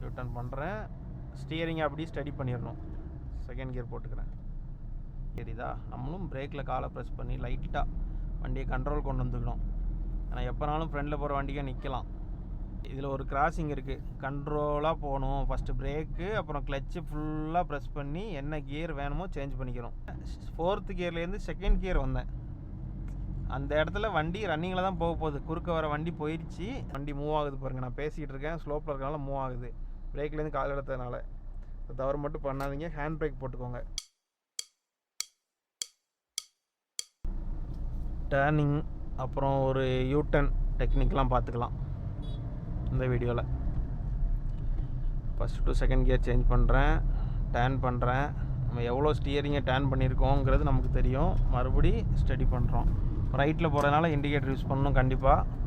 U-turn பண்ணுறேன். ஸ்டியரிங்கை அப்படியே study பண்ணிடணும். செகண்ட் கியர் போட்டுக்கிறேன். சரிதா? நம்மளும் பிரேக்கில் காலை ப்ரெஸ் பண்ணி லைட்டாக வண்டியை கண்ட்ரோல் கொண்டு வந்துக்கணும். ஆனால் எப்போனாலும் ஃப்ரெண்டில் போகிற வண்டிக்கு நிற்கலாம். இதில் ஒரு கிராசிங் இருக்குது. கண்ட்ரோலாக போகணும். ஃபஸ்ட்டு பிரேக்கு, அப்புறம் கிளச்சு ஃபுல்லாக ப்ரெஸ் பண்ணி என்ன கியர் வேணுமோ சேஞ்ச் பண்ணிக்கணும். 4th கியர்லேருந்து செகண்ட் கியர் வந்தேன். அந்த இடத்துல வண்டி ரன்னிங்கில் தான் போக போகுது. குறுக்க வர வண்டி போயிடுச்சு. வண்டி மூவ் ஆகுது பாருங்கள். நான் பேசிகிட்டு இருக்கேன், ஸ்லோப்பில் இருக்கனால மூவ் ஆகுது. பிரேக்லேருந்து கால் எடுத்ததுனால. தவறு மட்டும் பண்ணாதீங்க. ஹேண்ட் பிரேக் போட்டுக்கோங்க. டேர்னிங் அப்புறம் ஒரு யூட்டர்ன் டெக்னிக்லாம் பார்த்துக்கலாம் இந்த வீடியோவில். First to second gear change பண்ணுறேன், டேர்ன் பண்ணுறேன். நம்ம எவ்வளோ ஸ்டியரிங்கை டேர்ன் பண்ணியிருக்கோங்கிறது நமக்கு தெரியும். மறுபடி ஸ்டடி பண்ணுறோம். ரைட்டில் போகிறதுனால இண்டிகேட்டர் யூஸ் பண்ணணும் கண்டிப்பாக.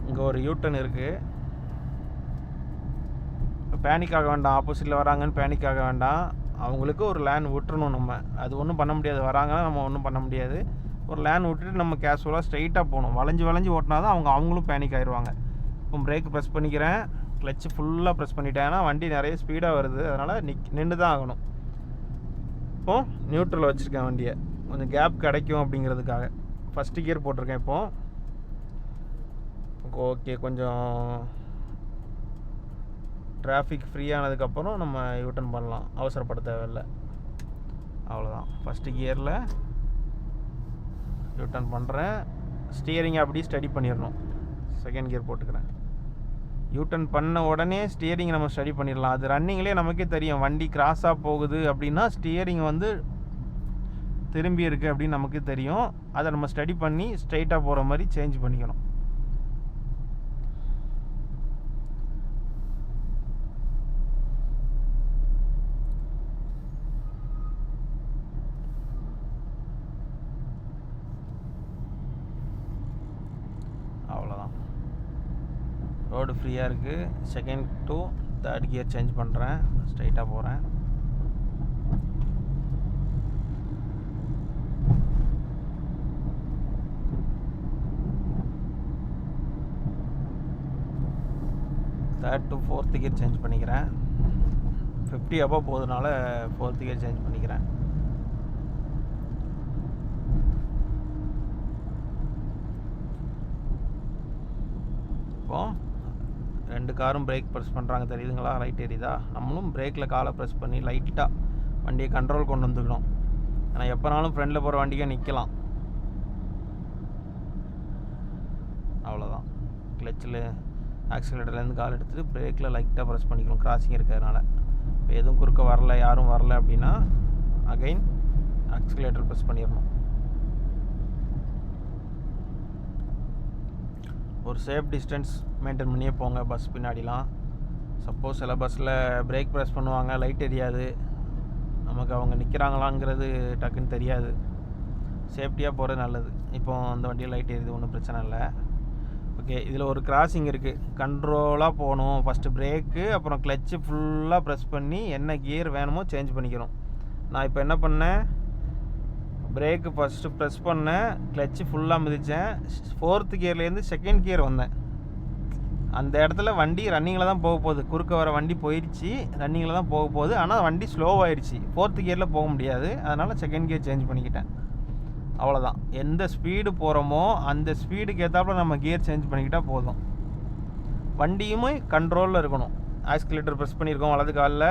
இங்கே ஒரு யூட்டர்ன் இருக்குது. பேனிக் ஆக வேண்டாம். ஆப்போசிட்டில் வராங்கன்னு பேனிக் ஆக வேண்டாம். அவங்களுக்கு ஒரு லேன் விட்டுறணும். நம்ம அது ஒன்றும் பண்ண முடியாது. வராங்கன்னா நம்ம ஒன்றும் பண்ண முடியாது. ஒரு லேன் விட்டுட்டு நம்ம கேஷுவலாக ஸ்ட்ரைட்டாக போகணும். வளைஞ்சு ஓட்டினா தான் அவங்களும் பேனிக் ஆயிடுவாங்க. இப்போ பிரேக் ப்ரெஸ் பண்ணிக்கிறேன். கிளச்சு ஃபுல்லாக ப்ரெஸ் பண்ணிட்டேன்னா வண்டி நிறைய ஸ்பீடாக வருது. அதனால் நின்று தான் ஆகணும். இப்போது நியூட்ரலில் வச்சுருக்கேன் வண்டியை. கொஞ்சம் கேப் கிடைக்கும் அப்படிங்கிறதுக்காக ஃபஸ்ட்டு கியர் போட்டிருக்கேன். இப்போது ஓகே, கொஞ்சம் டிராஃபிக் ஃப்ரீ ஆனதுக்கப்புறம் நம்ம யூட்டர்ன் பண்ணலாம். அவசரப்பட தேவையில்லை. அவ்வளோதான். ஃபஸ்ட்டு கியரில் யூட்டர்ன் பண்ணுறேன். ஸ்டியரிங்கை அப்படியே ஸ்டடி பண்ணிடணும். செகண்ட் கியர் போட்டுக்கிறேன். யூட்டர்ன் பண்ண உடனே ஸ்டியரிங் நம்ம ஸ்டடி பண்ணிடலாம். அது ரன்னிங்லேயே நமக்கே தெரியும். வண்டி கிராஸாக போகுது அப்படின்னா ஸ்டியரிங் வந்து திரும்பி இருக்குது அப்படின்னு நமக்கு தெரியும். அதை நம்ம ஸ்டடி பண்ணி ஸ்ட்ரைட்டாக போகிற மாதிரி சேஞ்ச் பண்ணிக்கணும். அவ்வளோதான். ரோடு ஃப்ரீயாக இருக்குது. Second to third gear change பண்ணுறேன். ஸ்ட்ரைட்டாக போகிறேன். Third to 4th gear change பண்ணிக்கிறேன். 50 above போகிறதுனால 4th கியர் சேஞ்ச் பண்ணிக்கிறேன். இப்போது 2 காரும் பிரேக் ப்ரெஸ் பண்ணுறாங்க தெரியுதுங்களா? லைட் எரியுதா? நம்மளும் பிரேக்கில் காலை ப்ரெஸ் பண்ணி லைட்டாக வண்டியை கண்ட்ரோல் கொண்டு வந்துக்கணும். ஆனால் எப்போனாலும் ஃப்ரெண்டில் போகிற வண்டிக்கே நிற்கலாம். அவ்வளோதான். கிளச்சில் ஆக்சிலேட்டர்லேருந்து கால் எடுத்துகிட்டு பிரேக்கில் லைட்டாக ப்ரெஸ் பண்ணிக்கணும். கிராசிங் இருக்கிறதுனால. இப்போ எதுவும் குறுக்க வரல, யாரும் வரல அப்படின்னா அகைன் ஆக்சிலேட்டர் ப்ரெஸ் பண்ணிடணும். ஒரு சேஃப் டிஸ்டன்ஸ் மெயின்டைன் பண்ணியே போங்க. பஸ் பின்னாடிலாம் சப்போஸ் சில பஸ்ஸில் பிரேக் ப்ரெஸ் பண்ணுவாங்க, லைட் எரியாது. நமக்கு அவங்க நிற்கிறாங்களாங்கிறது டக்குன்னு தெரியாது. சேஃப்டியாக போகிறது நல்லது. இப்போ அந்த வண்டியில் லைட் எரியுது, ஒன்றும் பிரச்சனை இல்லை. ஓகே, இதில் ஒரு கிராசிங் இருக்குது. கண்ட்ரோலாக போகணும். ஃபஸ்ட்டு பிரேக்கு, அப்புறம் கிளச்சு ஃபுல்லாக ப்ரெஸ் பண்ணி என்ன கியர் வேணுமோ சேஞ்ச் பண்ணிக்கணும். நான் இப்போ என்ன பண்ணேன், பிரேக்கு ஃபஸ்ட்டு ப்ரெஸ் பண்ணேன், கிளச்சு ஃபுல்லாக மிதித்தேன். 4th கியர்லேருந்து செகண்ட் கியர் வந்தேன். அந்த இடத்துல வண்டி ரன்னிங்கில் தான் போக போகுது. குறுக்க வர வண்டி போயிடுச்சு, ரன்னிங்கில் தான் போக போகுது. ஆனால் வண்டி ஸ்லோவாகிடுச்சு. 4th கியரில் போக முடியாது. அதனால் செகண்ட் கியர் சேஞ்ச் பண்ணிக்கிட்டேன். அவ்வளோதான். எந்த ஸ்பீடு போகிறோமோ அந்த ஸ்பீடுக்கு ஏற்றாப்புல நம்ம கியர் சேஞ்ச் பண்ணிக்கிட்டால் போதும். வண்டியுமே கண்ட்ரோலில் இருக்கணும். ஆக்சிலேட்டர் ப்ரெஸ் பண்ணியிருக்கோம் வலது காலில்.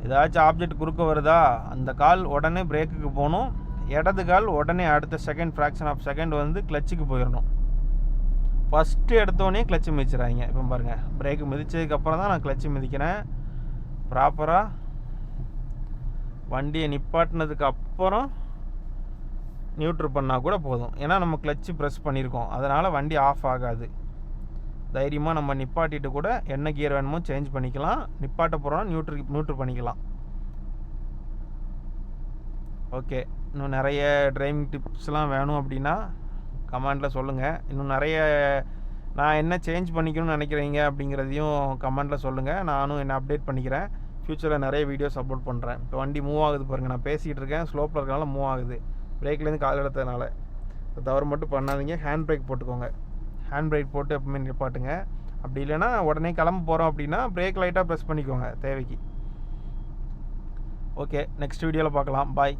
ஏதாச்சும் ஆப்ஜெக்ட் குறுக்க வருதா, அந்த கால் உடனே பிரேக்குக்கு போகணும். இடது கால் உடனே அடுத்த செகண்ட் ஃப்ராக்ஷன் ஆஃப் செகண்ட் வந்து கிளச்சுக்கு போயிடணும். ஃபஸ்ட்டு எடுத்தோடனே கிளச்சு மிதிச்சிடாதீங்க. இப்போ பாருங்கள், பிரேக்கு மிதித்ததுக்கப்புறம் தான் நான் கிளச்சு மிதிக்கிறேன். ப்ராப்பராக வண்டியை நிப்பாட்டினதுக்கு அப்புறம் நியூட்ரு பண்ணால் கூட போதும். ஏன்னா நம்ம கிளச்சு ப்ரெஸ் பண்ணியிருக்கோம். அதனால் வண்டி ஆஃப் ஆகாது. தைரியமாக நம்ம நிப்பாட்டிட்டு கூட என்ன கியர் வேணுமோ சேஞ்ச் பண்ணிக்கலாம். நிப்பாட்ட போகிறோன்னா நியூட்ரு பண்ணிக்கலாம். ஓகே, இன்னும் நிறைய டிரைவிங் டிப்ஸ்லாம் வேணும் அப்படின்னா கமெண்டில் சொல்லுங்கள். இன்னும் நிறைய நான் என்ன சேஞ்ச் பண்ணிக்கணும்னு நினைக்கிறீங்க அப்படிங்கிறதையும் கமெண்டில் சொல்லுங்கள். நானும் என்ன அப்டேட் பண்ணிக்கிறேன். ஃப்யூச்சரில் நிறைய வீடியோஸ் அப்லோட் பண்ணுறேன். இப்போ வண்டி மூவ் ஆகுது பாருங்கள். நான் பேசிகிட்டு இருக்கேன், ஸ்லோப்பில் இருக்கனால மூவ் ஆகுது. பிரேக்லேருந்து கால் எடுத்ததுனால. தவறு மட்டும் பண்ணாதீங்க. ஹேண்ட் பிரேக் போட்டுக்கோங்க. ஹேண்ட் பிரேக் போட்டு எப்பவுமே நிப்பாட்டுங்க. அப்படி இல்லைன்னா உடனே கிளம்ப போகிறோம் அப்படின்னா பிரேக் லைட்டாக ப்ரெஸ் பண்ணிக்கோங்க தேவைக்கு. ஓகே, நெக்ஸ்ட் வீடியோவில் பார்க்கலாம். பாய்.